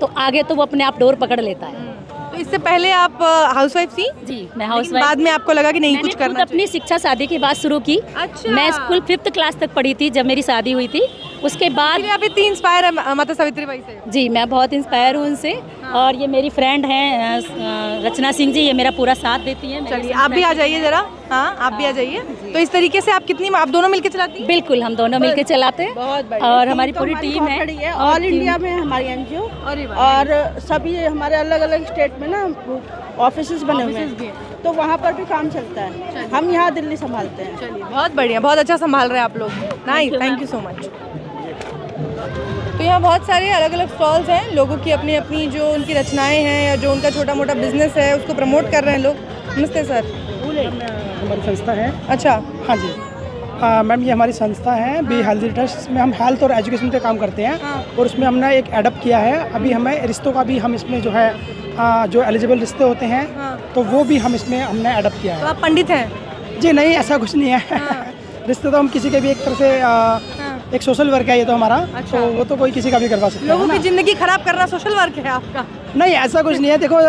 तो आगे तो वो अपने आप डोर पकड़ लेता है। तो इससे पहले आप हाउसवाइफ थी? जी, मैं हाउस बाद में आपको लगा कि नहीं कुछ करना चाहिए? अपनी शिक्षा शादी के बाद शुरू की। अच्छा। मैं स्कूल 5th क्लास तक पढ़ी थी जब मेरी शादी हुई थी। उसके बाद आप इतनी इंस्पायर है माता सावित्री बाई से? जी, मैं बहुत इंस्पायर हूँ उनसे। और ये मेरी फ्रेंड हैं रचना सिंह जी, ये मेरा पूरा साथ देती हैं। चलिए आप भी आ जाइए जरा। हाँ, आप भी आ जाइए। तो इस तरीके से आप आप दोनों मिलकर चलाती हैं? बिल्कुल, हम दोनों मिलकर चलाते हैं। बहुत बढ़िया। और हमारी पूरी टीम है। ऑल इंडिया में हमारी एनजीओ और सभी हमारे अलग अलग स्टेट में ना ऑफिसेस बने हुए हैं, तो वहाँ पर भी काम चलता है। हम यहाँ दिल्ली संभालते हैं। चलिए बहुत बढ़िया, बहुत अच्छा संभाल रहे हैं आप लोग। Nice, thank you so much. तो यहाँ बहुत सारे अलग अलग स्टॉल्स हैं, लोगों की अपनी अपनी जो उनकी रचनाएं हैं या जो उनका छोटा मोटा बिजनेस है उसको प्रमोट कर रहे हैं लोग। नमस्ते सर। हमारी संस्था है। अच्छा। हाँ जी मैम, ये हमारी संस्था है बी हेल्दी ट्रस्ट। इसमें हम हेल्थ और एजुकेशन पे काम करते हैं। और उसमें हमने एक एडप्ट किया है। अभी हमें रिश्तों का भी हम इसमें जो है जो एलिजिबल रिश्ते होते हैं तो वो भी हम इसमें हमने एडप्ट किया है। तो आप पंडित हैं? जी नहीं, ऐसा कुछ नहीं है। रिश्ते तो हम किसी के भी एक तरह से एक सोशल वर्क है ये तो हमारा। अच्छा। तो वो तो कोई किसी का भी करवा सकता है। लोगों की जिंदगी खराब करना सोशल वर्क है आपका? नहीं, ऐसा कुछ नहीं है। देखो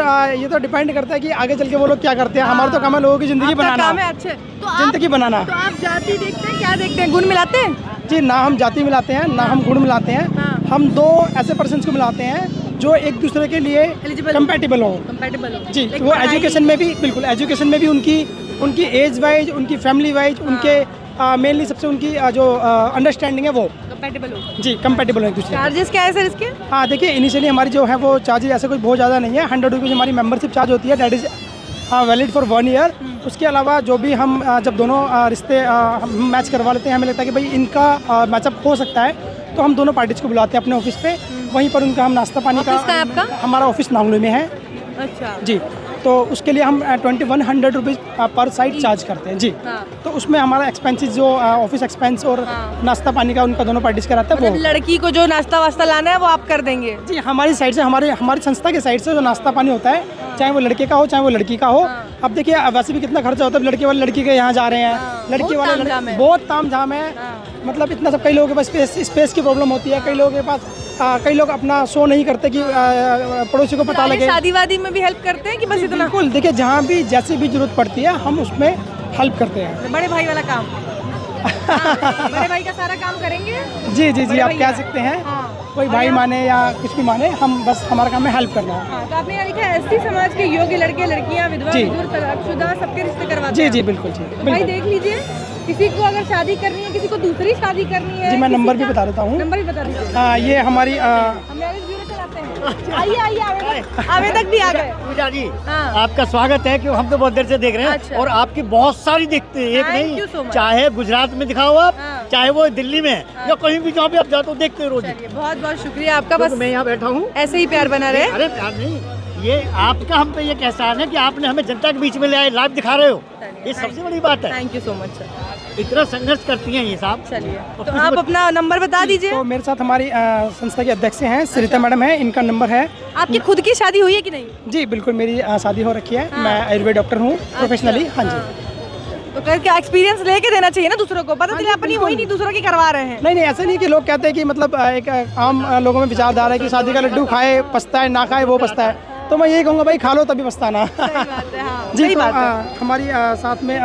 ये तो डिपेंड करता है कि आगे चल के वो लोग क्या करते हैं। हमारा तो काम है लोगों की जिंदगी बनाना। काम है। अच्छे तो जिंदगी बनाना। तो आप जाति देखते हैं, क्या देखते हैं? गुण मिलाते हैं? जी, ना हम जाति मिलाते हैं ना हम गुण मिलाते हैं। हम दो ऐसे पर्सन को मिलाते हैं जो एक दूसरे के लिए कंपैटिबल हो। जी, वो एजुकेशन में भी, बिल्कुल एजुकेशन में भी उनकी एज वाइज, उनकी फैमिली वाइज, उनके मेनली सबसे उनकी जो अंडरस्टैंडिंग है वो कंपैटिबल हो। जी, कंपैटिबल है एक दूसरे। चार्जेस क्या है सर इसके? हाँ देखिए, इनिशियली हमारी जो है वो चार्जेस ऐसे कोई बहुत ज़्यादा नहीं है। 100 रुपीज़ हमारी मेंबरशिप चार्ज होती है, that is valid for 1 year. उसके अलावा जो भी हम जब दोनों रिश्ते मैच करवा लेते हैं, हमें लगता है कि भाई इनका मैचअप हो सकता है, तो हम दोनों पार्टीज को बुलाते हैं अपने ऑफिस पे। वहीं पर उनका हम नाश्ता पानी का। ऑफिस कहाँ है आपका? हमारा ऑफिस नांगलू में है। अच्छा जी, तो उसके लिए हम 2100 रुपीज़ पर साइड चार्ज करते हैं। जी तो उसमें हमारा एक्सपेंसेस जो ऑफिस एक्सपेंस और नाश्ता पानी का उनका दोनों पार्टीज का रहता है। वो लड़की को जो नाश्ता वास्ता लाना है वो आप कर देंगे? जी, हमारी साइड से, हमारी संस्था के साइड से जो नाश्ता पानी होता है, चाहे वो लड़के का हो चाहे वो लड़की का हो। अब देखिए वैसे भी कितना खर्चा होता है, लड़के वाले लड़की के यहाँ जा रहे हैं, लड़की वाले बहुत ताम झाम है। मतलब इतना सब, कई लोगों के पास स्पेस की प्रॉब्लम होती है, कई लोगों के पास कई लोग अपना शो नहीं करते कि पड़ोसी को पता लगे। शादी वादी में भी हेल्प करते हैं कि बस इतना? बिल्कुल, देखिए जहाँ भी जैसी भी जरूरत पड़ती है हम उसमें हेल्प करते हैं। बड़े भाई वाला काम। बड़े भाई का सारा काम करेंगे? जी जी जी, आप कह सकते हैं। कोई भाई माने या कुछ भी माने, हम बस हमारा काम है हेल्प करना। तो आपने यहाँ लिखा है एसटी समाज के योग्य लड़के लड़कियाँ विधवा विधुर तलाकशुदा सबके रिश्ते करवाते हैं? जी जी बिल्कुल जी। तो भाई देख लीजिए, किसी को अगर शादी करनी है, किसी को दूसरी शादी करनी है। जी, मैं नंबर भी बता देता हूँ। नंबर भी बता दीजिए। ये हमारी मैरिज ब्यूरो चलाते हैं। आइए आवेदक भी आ गए। पूजा जी आपका स्वागत है, क्यों हम तो बहुत देर से देख रहे हैं। और आपकी बहुत सारी दिखते हैं, एक नहीं, चाहे गुजरात में दिखाओ आप, चाहे वो दिल्ली में या कहीं भी जहाँ भी आप जाते हो देखते हो रोज। बहुत बहुत शुक्रिया आपका। बस मैं यहाँ बैठा हूँ, ऐसे ही प्यार बना रहे। अरे प्यार नहीं, ये आपका हम पे ये एहसान है कि आपने हमें जनता के बीच में ले आए, लाइव दिखा रहे हो, ये सबसे बड़ी बात है। Thank you so much sir. इतना संघर्ष करती हैं ये साहब। चलिए, तो आप अपना नंबर बता दीजिए। तो मेरे साथ हमारी संस्था की अध्यक्ष हैं सरिता मैडम है, इनका नंबर है। आपकी खुद की शादी हुई है कि नहीं? जी बिल्कुल, मेरी शादी हो रखी है। मैं आयुर्वेद डॉक्टर हूँ प्रोफेशनली। हाँ जी। तो क्या एक्सपीरियंस लेके देना चाहिए ना दूसरों को, पता चले अपनी हुई नहीं दूसरों की करवा रहे हैं। नहीं नहीं, ऐसा नहीं कि लोग कहते हैं कि मतलब एक आम लोगों में विचारधारा है कि शादी का लड्डू खाए पछताए, ना खाए वो पछताए। तो मैं यही कहूँगा भाई खा लो तभी पछताना। जी, हमारी साथ में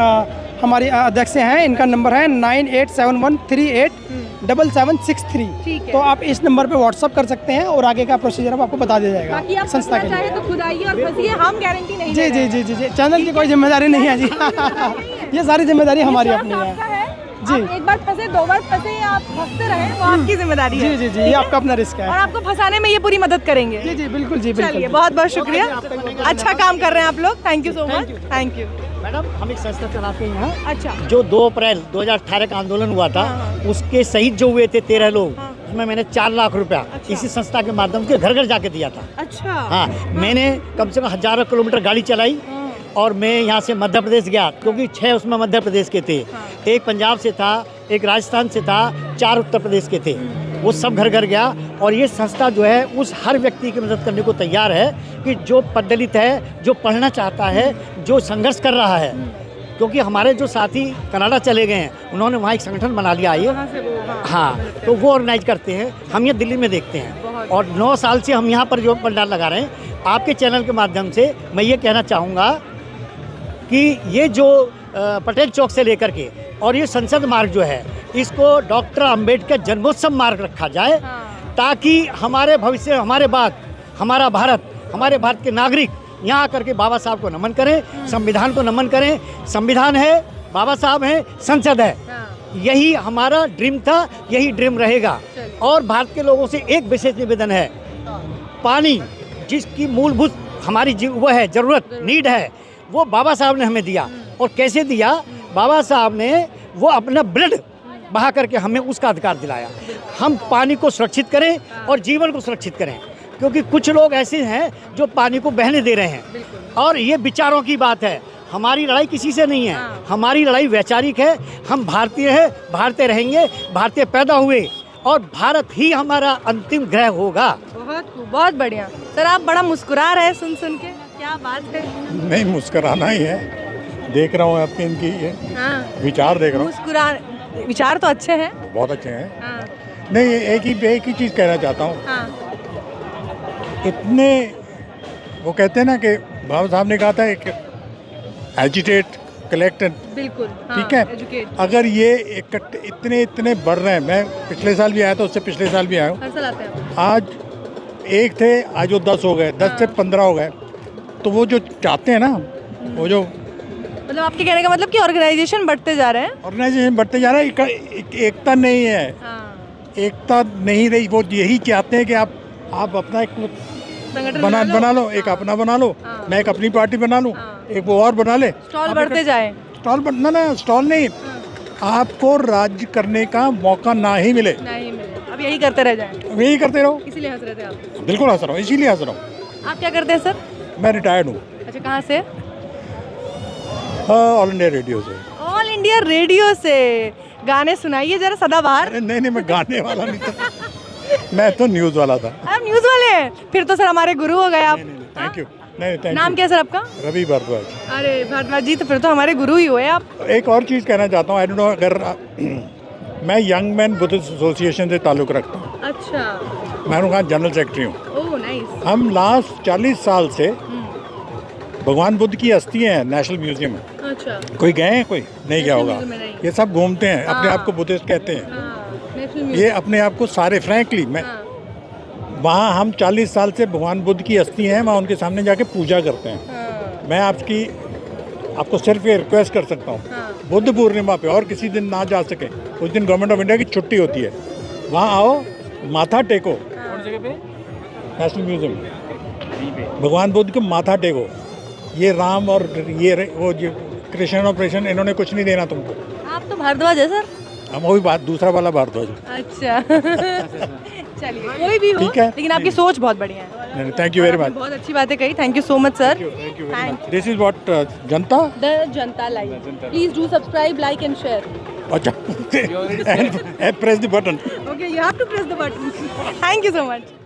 हमारी अध्यक्ष हैं, इनका नंबर है 9871387763। तो आप इस नंबर पे व्हाट्सअप कर सकते हैं और आगे का प्रोसीजर आपको बता दिया जाएगा। बाकी आप संस्था के लिए तो खुद आइए और फंसिए, हम गारंटी नहीं। जी जी जी जी, चैनल की कोई जिम्मेदारी नहीं है जी। ये सारी जिम्मेदारी हमारी अपनी है जी। एक बार फंसे, 2 बार फंसे, आप फंसते रहे, वो आपकी जिम्मेदारी है। जी जी जी, ये आपका अपना रिस्क है। और आपको फंसाने में ये पूरी मदद करेंगे। जी जी बिल्कुल जी बिल्कुल। चलिए, बहुत बहुत शुक्रिया, अच्छा काम कर रहे हैं आप लोग। Thank you so much. Thank you madam. हम एक संस्था चलाते हैं यहाँ। अच्छा। जो 2 अप्रैल 2018 का आंदोलन हुआ था, उसके शहीद जो हुए थे 13 लोग, उसमें मैंने 4 लाख रुपया इसी संस्था के माध्यम से घर घर जाके दिया था। अच्छा। हाँ, मैंने कम से कम हजारों किलोमीटर गाड़ी चलाई और मैं यहाँ से मध्य प्रदेश गया, क्योंकि 6 उसमें मध्य प्रदेश के थे, एक पंजाब से था, एक राजस्थान से था, 4 उत्तर प्रदेश के थे। वो सब घर घर गया। और ये संस्था जो है उस हर व्यक्ति की मदद करने को तैयार है कि जो पददलित है, जो पढ़ना चाहता है, जो संघर्ष कर रहा है। क्योंकि हमारे जो साथी कनाडा चले गए हैं, उन्होंने वहाँ एक संगठन बना लिया है। हाँ, तो वो ऑर्गेनाइज करते हैं, हम ये दिल्ली में देखते हैं। और 9 साल से हम यहाँ पर जो पंडाल लगा रहे हैं, आपके चैनल के माध्यम से मैं ये कहना चाहूँगा कि ये जो पटेल चौक से लेकर के और ये संसद मार्ग जो है, इसको डॉक्टर अंबेडकर जन्मोत्सव मार्ग रखा जाए, ताकि हमारे भविष्य, हमारे बाद हमारा भारत, हमारे भारत के नागरिक यहाँ आकर के बाबा साहब को नमन करें, संविधान को नमन करें। संविधान है, बाबा साहब हैं, संसद है। यही हमारा ड्रीम था, यही ड्रीम रहेगा। और भारत के लोगों से एक विशेष निवेदन है, पानी जिसकी मूलभूत हमारी वो है, ज़रूरत, नीड है, वो बाबा साहब ने हमें दिया। और कैसे दिया? बाबा साहब ने वो अपना ब्लड बहा करके हमें उसका अधिकार दिलाया। हम पानी को सुरक्षित करें और जीवन को सुरक्षित करें, क्योंकि कुछ लोग ऐसे हैं जो पानी को बहने दे रहे हैं। और ये विचारों की बात है, हमारी लड़ाई किसी से नहीं है, हमारी लड़ाई वैचारिक है। हम भारतीय हैं, भारतीय रहेंगे, भारतीय पैदा हुए और भारत ही हमारा अंतिम ग्रह होगा। बहुत बढ़िया सर, आप बड़ा मुस्कुरा रहे हैं सुन के, क्या बात है? नहीं, मुस्कुराना ही है, देख रहा हूँ आपके इनकी ये विचार देख रहा हूँ। विचार तो अच्छे हैं, बहुत अच्छे हैं। नहीं, एक ही चीज़ कहना चाहता हूँ। इतने वो कहते हैं ना कि बाबा साहब ने कहा था एजुकेट, कलेक्ट, बिल्कुल, ठीक है। अगर ये इतने बढ़ रहे हैं, मैं पिछले साल भी आया था, उससे पिछले साल भी आया हूँ। आज एक थे, आज वो 10 हो गए, 10 से 15 हो गए। तो वो जो चाहते हैं ना, वो जो मतलब आपके कहने का मतलब कि ऑर्गेनाइजेशन बढ़ते जा रहे हैं, ऑर्गेनाइजेशन बढ़ते जा रहा है, एकता नहीं है। एकता नहीं रही। वो यही चाहते हैं कि आप अपना एक बना लो, एक अपना बना लो, मैं एक अपनी पार्टी बना लूँ, एक वो और बना ले, स्टॉल बढ़ते जाए। स्टॉल ना, स्टॉल नहीं, आपको राज्य करने का मौका ना ही मिले। अब यही करते रह जाए, यही करते रहो। इसीलिए हंस रहे थे आप? बिल्कुल हंस रहा हूँ, इसीलिए हंस रहा हूँ। आप क्या करते हैं सर? मैं रिटायर्ड हूँ। अच्छा, कहाँ से? ऑल इंडिया रेडियो से। ऑल इंडिया रेडियो से गाने सुनाइए जरा सदाबहार। नहीं, मैं गाने वाला नहीं था, मैं तो न्यूज़ वाला था। आप न्यूज़ वाले हैं? फिर तो सर हमारे गुरु हो गए आप। Thank you. नहीं, नाम क्या है सर आपका? रवि भारद्वाज। अरे भारद्वाज जी, तो फिर तो हमारे गुरु ही हुए आप। एक और चीज़ कहना चाहता हूँ, आई डोंट नो, अगर मैं यंग मैन बुद्धिस्ट एसोसिएशन से ताल्लुक़ रखता हूँ। अच्छा। मैं उनका जनरल सेक्रेटरी हूँ। Oh nice. हम लास्ट 40 साल से भगवान बुद्ध की अस्थियाँ हैं नेशनल म्यूजियम में। अच्छा। कोई गए हैं? कोई नहीं गया होगा। ये सब घूमते हैं, अपने आप को बुद्धिस्ट कहते हैं। ये अपने आप को सारे, फ्रैंकली मैं वहाँ, हम 40 साल से भगवान बुद्ध की अस्थियाँ हैं, वहाँ उनके सामने जाके पूजा करते हैं। मैं आपको सिर्फ ये रिक्वेस्ट कर सकता हूँ, बुद्ध पूर्णिमा पे और किसी दिन ना जा सके, उस दिन गवर्नमेंट ऑफ इंडिया की छुट्टी होती है, वहाँ आओ, माथा टेको। कौन जगह पे? National museum. भगवान बुद्ध को माथा टेको। ये राम और ये वो कृष्ण ऑपरेशन, इन्होंने कुछ नहीं देना तुमको। आप तो भारद्वाज है सर? हम वही बात, दूसरा वाला भारद्वाज। अच्छा। चलिए, कोई भी हो, ठीक है, लेकिन आपकी सोच बहुत बढ़िया है। Thank you very much. बहुत अच्छी बातें कही, thank you so much sir. This is what Janata, the Janata live. Please do subscribe, like and share. अच्छा, and press the button. Okay, you have to press the button. Thank you so much.